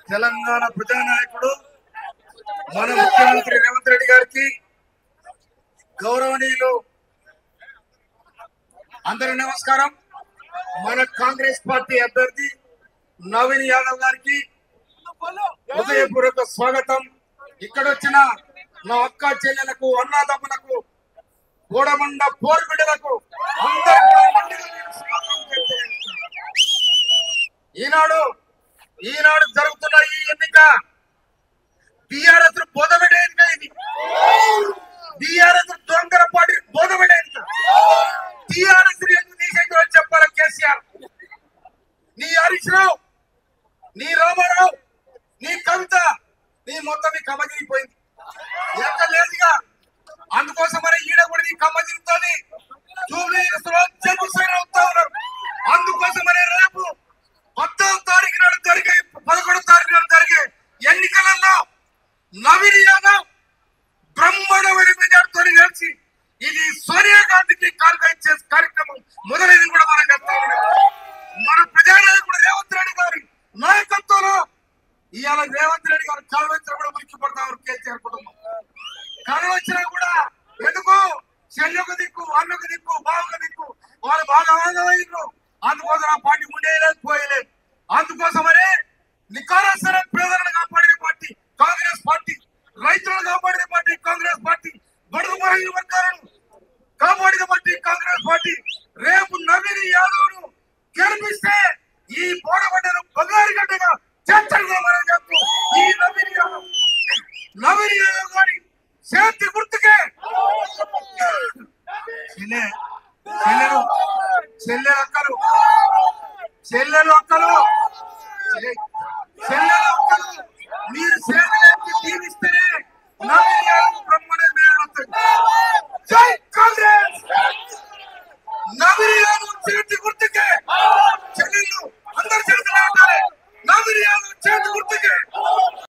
తెలంగాణ ప్రజానాయకుడు మన ముఖ్యమంత్రి రేవంత్ రెడ్డి గారికి, గౌరవనీయులు అందరి నమస్కారం. మన కాంగ్రెస్ పార్టీ అభ్యర్థి నవీన్ యాదవ్ గారికి హృదయపూర్వక స్వాగతం. ఇక్కడ వచ్చిన నా అక్క చెల్లెలకు, అన్నదమ్ములకు, గోడమండ పోర్బిడ్డలకు అందరికీ ఈనాడు జరుగుతున్న ఈ ఎన్నిక టిఆర్ఎస్ బోధపడే ఎన్నిక. ఇది టిఆర్ఎస్ దొంగర పార్టీ బోధపడే ఎన్నిక. టిఆర్ఎస్ తీసేదో చెప్పాలి కేసీఆర్. నీ హరీష్ రావు, నీ రామారావు, నీ కవిత, నీ మొత్తం నీ కమ్మగిరిపోయింది. ఎక్కడ లేదుగా. అందుకోసం మరి ఈడ కూడా నీ కమ్మగిరితోని అవుతా ఉన్నారు. అందుకోసం మరి రేపు 10వ తారీఖు నాడు జరిగే, 11వ తారీఖు నాడు జరిగే ఎన్నికలలో నవీన్ యాదవ్ బ్రహ్మాండమైన మెజార్టీతో గెలిచి ఇది సోనియా గాంధీకి ఇచ్చే కార్యక్రమం మొదలైంది కూడా మనం చెప్తా ఉన్నాం. మన ప్రజానాయకుడు రేవంత్ రెడ్డి గారి నాయకత్వంలో ఇవాళ రేవంత్ రెడ్డి గారు కళ్ళు వచ్చినా కూడా మురికి పడతారు. కేసీఆర్ కుటుంబం కళ్ళు వచ్చినా కూడా ఎందుకు చెల్లెకు దిక్కు, అన్నకు దిక్కు, బావుకు దిక్కు, వాళ్ళు బాగా ఆనందమైండ్రు. అందుకోసం ఆ పార్టీ ఉండేయలేదు, పోయలేదు. అందుకోసమనే నికారసర పేదలను కాపాడే పార్టీ కాంగ్రెస్ పార్టీ, రైతులను కాపాడే పార్టీ కాంగ్రెస్ పార్టీ, బడుగు బలహీన వర్గాలను కాపాడిన పార్టీ కాంగ్రెస్ పార్టీ. రేపు నవీన్ యాదవ్ ను గెలిపిస్తే ఈ పోడబడ్డను బంగారు గడ్డగా చేర్చడం